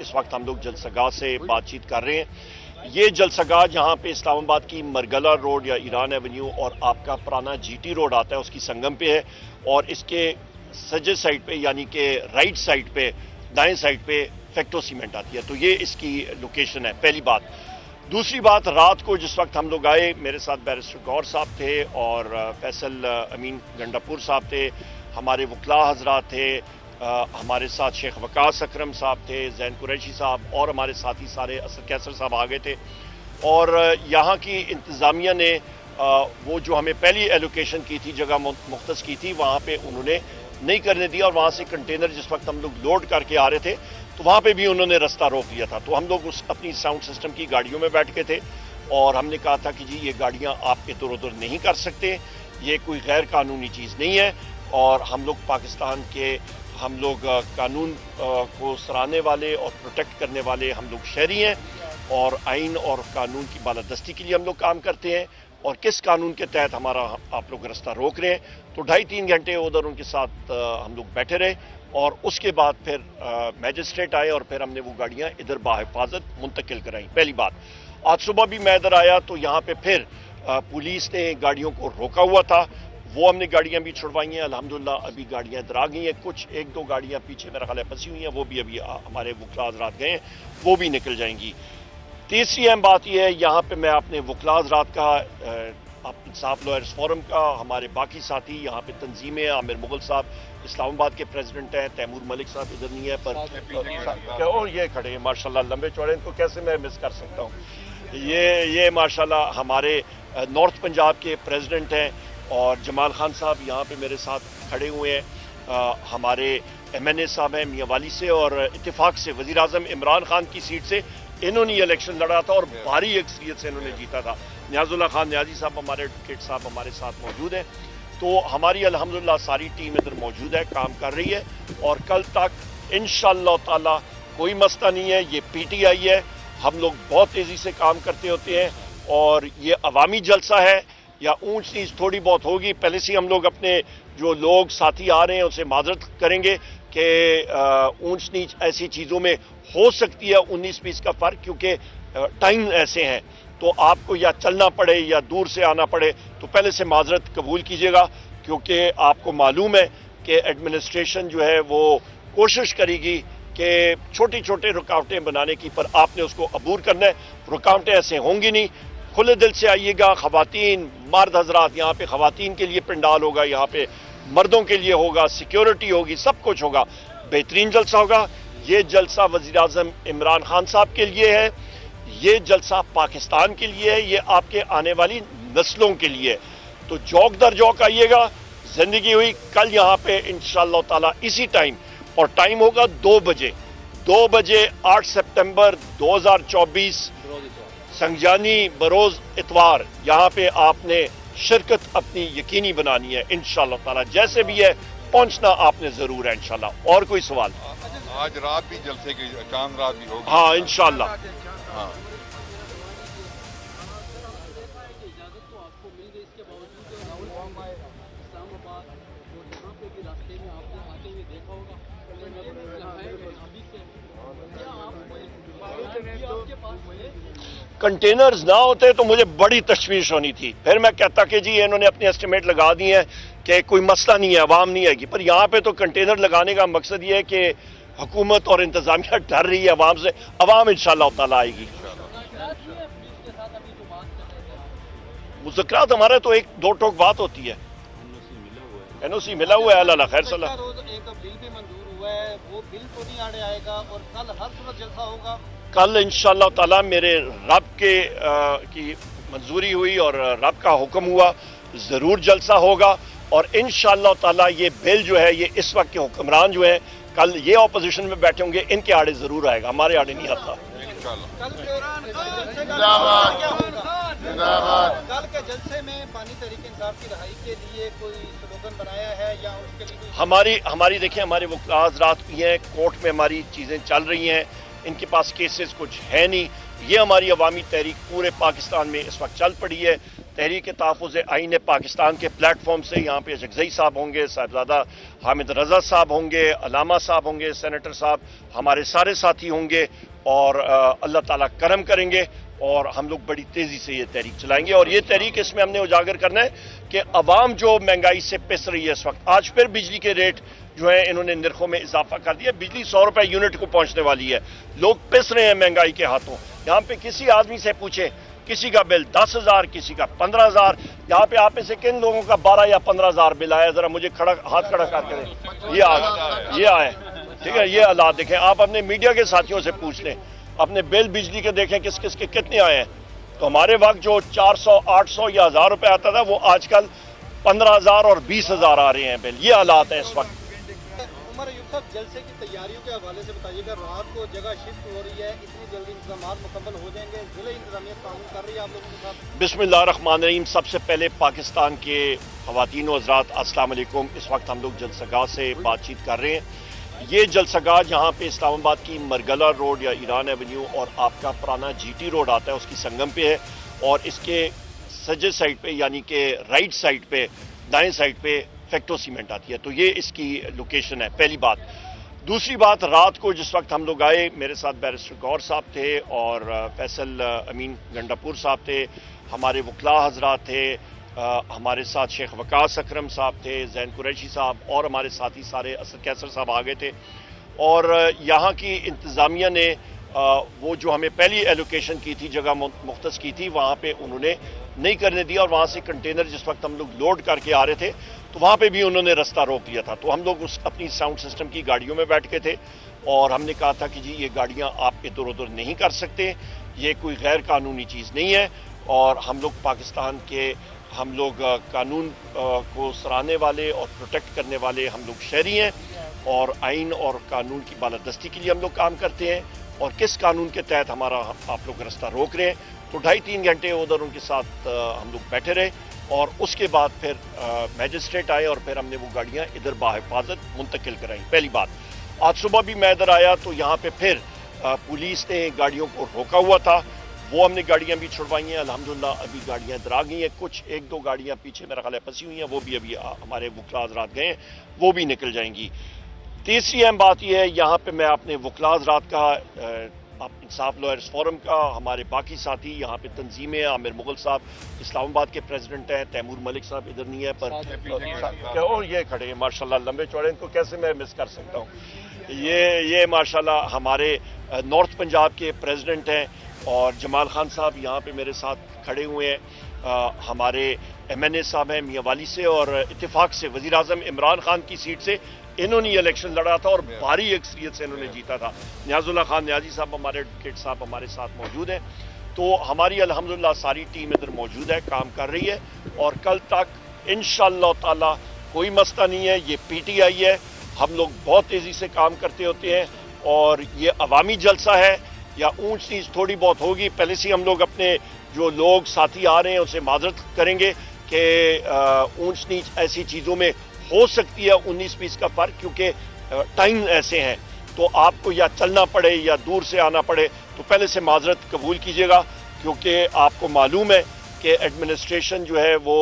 इस वक्त हम लोग जलसगाह से बातचीत कर रहे हैं। ये जलसगाह जहाँ पे इस्लामाबाद की मरगला रोड या ईरान एवेन्यू और आपका पुराना जीटी रोड आता है उसकी संगम पे है, और इसके सजे साइड पे यानी कि राइट साइड पे दाएं साइड पे फैक्टो सीमेंट आती है। तो ये इसकी लोकेशन है, पहली बात। दूसरी बात, रात को जिस वक्त हम लोग आए, मेरे साथ बैरिस्टर गौर साहब थे और फैसल अमीन गंडापुर साहब थे, हमारे वकला हजरात थे, हमारे साथ शेख वकास अकरम साहब थे, जैन कुरैशी साहब और हमारे साथी सारे असद कैसर साहब आ गए थे। और यहाँ की इंतज़ामिया ने वो जो हमें पहली एलोकेशन की थी, जगह मुख्तस की थी, वहाँ पे उन्होंने नहीं करने दिया, और वहाँ से कंटेनर जिस वक्त हम लोग लोड करके आ रहे थे तो वहाँ पे भी उन्होंने रास्ता रोक लिया था। तो हम लोग अपनी साउंड सिस्टम की गाड़ियों में बैठ के थे और हमने कहा था कि जी ये गाड़ियाँ आप इधर उधर नहीं कर सकते, ये कोई गैर कानूनी चीज़ नहीं है, और हम लोग पाकिस्तान के हम लोग कानून को सराहने वाले और प्रोटेक्ट करने वाले हम लोग शहरी हैं, और आइन और कानून की बालादस्ती के लिए हम लोग काम करते हैं, और किस कानून के तहत हमारा आप लोग रास्ता रोक रहे हैं। तो 2.5-3 घंटे उधर उनके साथ हम लोग बैठे रहे, और उसके बाद फिर मैजिस्ट्रेट आए और फिर हमने वो गाड़ियाँ इधर बाहिफाजत मुंतकिल कराई। पहली बात, आज सुबह भी मैं इधर आया तो यहाँ पे फिर पुलिस ने गाड़ियों को रोका हुआ था, वो हमने गाड़ियां भी छुड़वाई हैं। अल्हम्दुलिल्लाह अभी गाड़ियां इधर आ गई हैं, कुछ 1-2 गाड़ियां पीछे मेरा ख्याल है फंसी हुई हैं, वो भी अभी हमारे वकला हज़रात गए हैं, वो भी निकल जाएंगी। तीसरी अहम बात यह है, यहाँ पे मैं अपने वकला हज़रात का, इंसाफ लॉयर्स फोरम का, हमारे बाकी साथी यहाँ पे तंजीमें, आमिर मुगल साहब इस्लामाबाद के प्रेसिडेंट हैं, तैमूर मलिक साहब इधर नहीं है पर और ये खड़े हैं माशाल्लाह, लंबे चौड़े, इनको कैसे मैं मिस कर सकता हूँ। ये माशाल्लाह हमारे नॉर्थ पंजाब के प्रेसिडेंट हैं, और जमाल खान साहब यहाँ पे मेरे साथ खड़े हुए हैं। हमारे MNA साहब हैं मियाँ वाली से, और इत्तेफाक से वज़ीर आज़म इमरान खान की सीट से इन्होंने ये इलेक्शन लड़ा था और भारी अक्सरियत से इन्होंने जीता था। नियाजुल्लाह खान नियाजी साहब, हमारे एडवोकेट साहब हमारे साथ मौजूद हैं। तो हमारी अल्हम्दुलिल्लाह सारी टीम इधर मौजूद है, काम कर रही है, और कल तक इंशाअल्लाह ताला कोई मसला नहीं है। ये PTI है, हम लोग बहुत तेज़ी से काम करते होते हैं, और ये अवामी जलसा है या ऊंच नीच थोड़ी बहुत होगी, पहले से हम लोग अपने जो लोग साथी आ रहे हैं उनसे माजरत करेंगे कि ऊंच नीच ऐसी चीज़ों में हो सकती है 19-20 का फ़र्क, क्योंकि टाइम ऐसे हैं, तो आपको या चलना पड़े या दूर से आना पड़े, तो पहले से माजरत कबूल कीजिएगा, क्योंकि आपको मालूम है कि एडमिनिस्ट्रेशन जो है वो कोशिश करेगी कि छोटी छोटी रुकावटें बनाने की, पर आपने उसको अबूर करना है। रुकावटें ऐसे होंगी नहीं, खुले दिल से आइएगा। खवातीन मर्द हजरात, यहाँ पे खवातीन के लिए पंडाल होगा, यहाँ पे मर्दों के लिए होगा, सिक्योरिटी होगी, सब कुछ होगा, बेहतरीन जलसा होगा। ये जलसा वज़ीर आज़म इमरान खान साहब के लिए है, ये जलसा पाकिस्तान के लिए है, ये आपके आने वाली नस्लों के लिए है। तो जौक दर जौक आइएगा, जिंदगी हुई। कल यहाँ पे इंशाअल्लाह ताला इसी टाइम, और टाइम होगा 2 बजे 8 सितंबर 2024 संगजानी बरोज इतवार। यहाँ पे आपने शिरकत अपनी यकीनी बनानी है इंशाअल्लाह ताला, जैसे भी है पहुंचना आपने जरूर है इंशाअल्लाह। और कोई सवाल? आज रात भी जलसे की चांद रात भी होगी? हाँ इंशाअल्लाह। हाँ। कंटेनर्स ना होते तो मुझे बड़ी तशवीश होनी थी, फिर मैं कहता कि जी इन्होंने अपने एस्टिमेट लगा दिए हैं कि कोई मसला नहीं है, आवाम नहीं आएगी। पर यहाँ पे तो कंटेनर लगाने का मकसद ये है कि हुकूमत और इंतजामिया डर रही है आवाम से, आवाम इंशाअल्लाह ताला आएगी। मुज़क्करात हमारा तो 1-2 टोक बात होती है, NOC मिला हुआ है, अल्लाह खैर सलाह। एक बिल भी मंजूर हुआ है, वो बिल तो नहीं आड़े आएगा, और कल हर सूरत जलसा होगा। कल इंशाअल्लाह ताला मेरे रब के की मंजूरी हुई और रब का हुक्म हुआ, ज़रूर जलसा होगा। और इंशाअल्लाह ताला ये बिल जो है, ये इस वक्त के हुक्मरान जो हैं, कल ये ऑपोजिशन में बैठे होंगे, इनके आड़े ज़रूर आएगा, हमारे आड़े नहीं आता। कल के जलसे में पानी तहरीक इंसाफ की रहाई के लिए कोई स्लोगन बनाया है या उसके लिए? हमारी देखिए, हमारे वकला हज़रात भी हैं, कोर्ट में हमारी चीज़ें चल रही हैं, इनके पास केसेस कुछ है नहीं। ये हमारी अवामी तहरीक पूरे पाकिस्तान में इस वक्त चल पड़ी है। तहरीक तहफ़्फ़ुज़ आईन पाकिस्तान के प्लेटफॉर्म से यहाँ पे जगज़ई साहब होंगे, साहिबजादा हामिद रज़ा साहब होंगे, अलामा साहब होंगे, सेनेटर साहब, हमारे सारे साथी होंगे और अल्लाह ताला करम करेंगे और हम लोग बड़ी तेज़ी से ये तहरीक चलाएंगे। और ये तहरीक इसमें हमने उजागर करना है कि अवाम जो महंगाई से पिस रही है इस वक्त, आज फिर बिजली के रेट जो है इन्होंने निर्खों में इजाफा कर दिया, बिजली 100 रुपए यूनिट को पहुंचने वाली है, लोग पिस रहे हैं महंगाई के हाथों। यहाँ पे किसी आदमी से पूछे, किसी का बिल 10,000, किसी का 15,000, यहाँ पे आप में से किन लोगों का 12 या 15,000 बिल आया, जरा मुझे हाथ खड़ा करके दें। ये आए, ठीक है, ये हालात देखें, आप अपने मीडिया के साथियों से पूछ लें, अपने बिल बिजली के देखें किस किस के कितने आए हैं। तो हमारे वक्त जो 400, 800 या 1,000 रुपए आता था वो आजकल 15,000 और 20,000 आ रहे हैं बिल। ये हालात है इस वक्त। उमर अयूब साहब, जलसे की तैयारियों के हवाले से बताइएगा, रात को जगह शिफ्ट हो रही है, इतनी जल्दी इंतजाम मुकम्मल हो जाएंगे, जिले इंतजामिया ताउन कर रही है आप लोगों के साथ? बिस्मिल्लाहिर्रहमानिर्रहीम। सबसे पहले पाकिस्तान के ख़वातीन व हज़रात, अस्सलाम वालेकुम। इस वक्त हम लोग जलसगाह से बातचीत कर रहे हैं। ये जलसगाह जहाँ पे इस्लामाबाद की मरगला रोड या ईरान एवेन्यू और आपका पुराना GT रोड आता है उसकी संगम पे है, और इसके सज्जे साइड पे यानी कि राइट साइड पे, दाएं साइड पे फैक्टो सीमेंट आती है। तो ये इसकी लोकेशन है, पहली बात। दूसरी बात, रात को जिस वक्त हम लोग आए, मेरे साथ बैरिस्टर गौर साहब थे और फैसल अमीन गंडापुर साहब थे, हमारे वकला हजरात थे, हमारे साथ शेख वकास अकरम साहब थे, जैन कुरैशी साहब और हमारे साथी सारे असद कैसर साहब आ गए थे। और यहाँ की इंतज़ामिया ने वो जो हमें पहली एलोकेशन की थी, जगह मुख्तस की थी, वहाँ पे उन्होंने नहीं करने दिया, और वहाँ से कंटेनर जिस वक्त हम लोग लोड करके आ रहे थे तो वहाँ पे भी उन्होंने रास्ता रोक दिया था। तो हम लोग अपनी साउंड सिस्टम की गाड़ियों में बैठ के थे और हमने कहा था कि जी ये गाड़ियाँ आप इधर उधर नहीं कर सकते, ये कोई गैर कानूनी चीज़ नहीं है, और हम लोग पाकिस्तान के, हम लोग कानून को सराहने वाले और प्रोटेक्ट करने वाले हम लोग शहरी हैं, और आइन और कानून की बालादस्ती के लिए हम लोग काम करते हैं। और किस कानून के तहत हमारा आप लोग रास्ता रोक रहे हैं। तो 2.5-3 घंटे उधर उनके साथ हम लोग बैठे रहे, और उसके बाद फिर मैजिस्ट्रेट आए और फिर हमने वो गाड़ियाँ इधर बाहिफाजत मुंतकिल कराई। पहली बात, आज सुबह भी मैं इधर आया तो यहाँ पे फिर पुलिस ने गाड़ियों को रोका हुआ था, वो हमने गाड़ियाँ भी छुड़वाई हैं। अल्हम्दुलिल्लाह अभी गाड़ियाँ इधर आ गई हैं, कुछ 1-2 गाड़ियाँ पीछे मेरा ख्याल है फंसी हुई हैं, वो भी अभी हमारे वकला हज़रात गए हैं, वो भी निकल जाएंगी। तीसरी अहम बात यह है, यहाँ पे मैं अपने वकला हज़रात का, इंसाफ लॉयर्स फोरम का, हमारे बाकी साथी यहाँ पे तंजीमें, आमिर मुगल साहब इस्लामाबाद के प्रेसिडेंट हैं, तैमूर मलिक साहब इधर नहीं है पर और ये खड़े हैं माशाल्लाह, लंबे चौड़े, इनको कैसे मैं मिस कर सकता हूँ। ये माशाल्लाह हमारे नॉर्थ पंजाब के प्रेसिडेंट हैं, और जमाल खान साहब यहाँ पे मेरे साथ खड़े हुए हैं। हमारे MNA साहब हैं मियांवाली से, और इत्तेफाक से वज़ीर आज़म इमरान खान की सीट से इन्होंने इलेक्शन लड़ा था और भारी अक्सरियत से इन्होंने जीता था। नियाजुल्लाह खान न्याजी साहब, हमारे एडवोकेट साहब हमारे साथ मौजूद हैं। तो हमारी अल्हम्दुलिल्लाह सारी टीम इधर मौजूद है, काम कर रही है, और कल तक इंशाअल्लाह ताला कोई मसला नहीं है। ये PTI है, हम लोग बहुत तेज़ी से काम करते होते हैं, और ये अवामी जलसा है या ऊंच नीच थोड़ी बहुत होगी। पहले से हम लोग अपने जो लोग साथी आ रहे हैं उनसे माजरत करेंगे कि ऊंच नीच ऐसी चीज़ों में हो सकती है 19-20 का फ़र्क, क्योंकि टाइम ऐसे हैं, तो आपको या चलना पड़े या दूर से आना पड़े, तो पहले से माजरत कबूल कीजिएगा, क्योंकि आपको मालूम है कि एडमिनिस्ट्रेशन जो है वो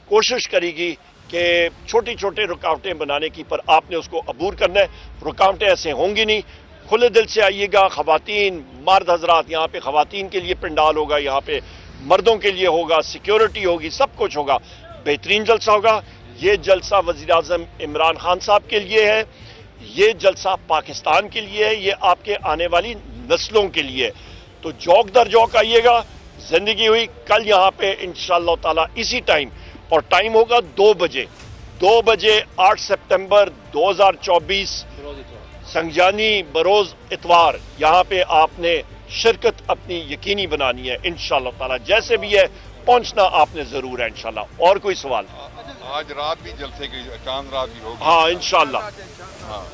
कोशिश करेगी कि छोटी छोटी रुकावटें बनाने की, पर आपने उसको अबूर करना है। रुकावटें ऐसे होंगी नहीं, खुले दिल से आइएगा। ख़वातीन, मर्द हजरात, यहाँ पे ख़वातीन के लिए पंडाल होगा, यहाँ पे मर्दों के लिए होगा, सिक्योरिटी होगी, सब कुछ होगा, बेहतरीन जलसा होगा। ये जलसा वज़ीर आज़म इमरान खान साहब के लिए है, ये जलसा पाकिस्तान के लिए है, ये आपके आने वाली नस्लों के लिए। तो जौक दर जौक आइएगा, जिंदगी हुई। कल यहाँ पे इंशाअल्लाह ताला इसी टाइम, और टाइम होगा 2 बजे 8 सितंबर 2024 संगजानी बरोज इतवार। यहाँ पे आपने शिरकत अपनी यकीनी बनानी है इंशाअल्लाह ताला, जैसे भी है पहुंचना आपने जरूर है इंशाअल्लाह। और कोई सवाल? आज रात भी जलसे की, चांद रात भी होगी। हाँ इंशाअल्लाह। हाँ।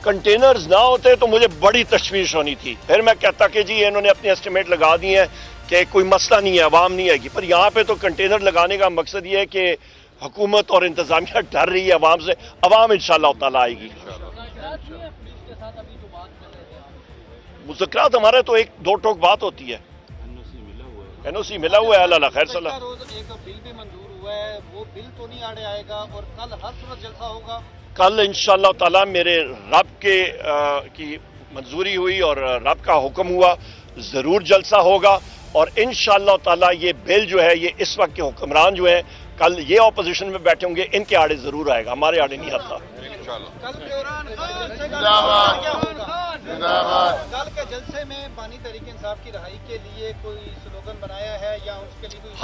कंटेनर्स ना होते तो मुझे बड़ी तशवीश होनी थी, फिर मैं कहता कि जी इन्होंने अपने एस्टिमेट लगा दिए हैं, کہ کوئی مسئلہ نہیں ہے، عوام نہیں آئے گی، پر یہاں پہ تو کنٹینر لگانے کا مقصد یہ ہے کہ حکومت اور انتظامیہ ڈر رہی ہے عوام سے، عوام انشاءاللہ تعالیٰ آئے گی۔ مذاکرات ہمارا تو ایک دو ٹوک بات ہوتی ہے، این او سی ملا ہوا ہے، اللہ خیر صلی اللہ۔ روز ایک بل بھی منظور ہوا ہے، وہ بل تو نہیں آڑے آئے گا اور کل ہر صورت جلسہ ہوگا؟ کل انشاءاللہ تعالیٰ میرے رب کی منظوری ہوئی اور رب کا حکم ہوا، ضرور جلسہ ہوگا، اور انشاءاللہ تعالیٰ یہ بل جو ہے، یہ اس وقت کے حکمران جو ہیں، کل یہ اپوزیشن میں بیٹھے ہوں گے، ان کے آڑے ضرور آئے گا، ہمارے آڑے نہیں آتا۔ کل کے جلسے میں بانی تحریک انصاف کی رہائی کے لیے کوئی سلوگن بنایا ہے یا اس کے لیے کوئی؟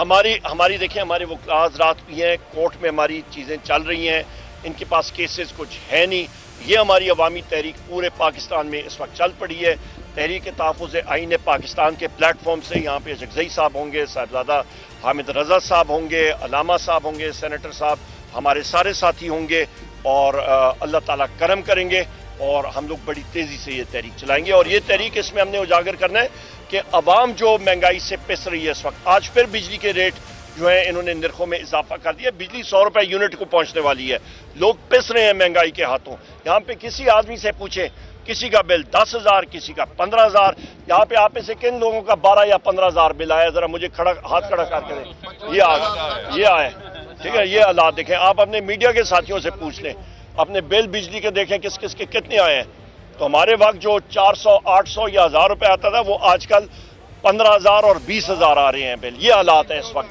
ہماری دیکھیں، ہمارے وکلاء حضرات بھی ہیں، کورٹ میں ہماری چیزیں چل رہی ہیں، ان کے پاس کیسز کچھ ہے نہیں، یہ ہماری عوامی تحریک پورے پاکستان میں اس وقت چل پڑی ہے۔ تحریک تحفظ آئین پاکستان کے پلیٹ فارم سے یہاں پہ جگزئی صاحب ہوں گے، صاحبزادہ حامد رضا صاحب ہوں گے، علامہ صاحب ہوں گے، سینیٹر صاحب، ہمارے سارے ساتھی ہوں گے، اور اللہ تعالیٰ کرم کریں گے، اور ہم لوگ بڑی تیزی سے یہ تحریک چلائیں گے۔ اور یہ تحریک اس میں ہم نے اجاگر کرنا ہے کہ عوام جو مہنگائی سے پس رہی ہے اس وقت، آج پھر بجلی کے ریٹ جو ہیں انہوں نے نرخوں میں اضافہ کر دیا، بجلی 100 روپے یونٹ کو پہنچنے والی ہے، لوگ پس رہے ہیں مہنگائی کے ہاتھوں۔ یہاں پہ کسی آدمی سے پوچھیں، کسی کا بل 10,000، کسی کا 15,000، یہاں پہ آپ میں سے کن لوگوں کا 12 یا 15,000 بل آیا؟ ذرا مجھے ہاتھ کھڑا کر کے دیں، یہ آئے، ٹھیک ہے، یہ حالات دیکھیں، آپ اپنے میڈیا کے ساتھیوں سے پوچھ لیں، اپنے بل بجلی کے دیکھیں کس کس کے کتنے آئے ہیں۔ تو ہمارے وقت جو 400، 800 یا 1000 روپے آتا تھا، وہ آج کل 15,000 اور 20,000 آ رہے ہیں بل، یہ حالات ہیں اس وقت۔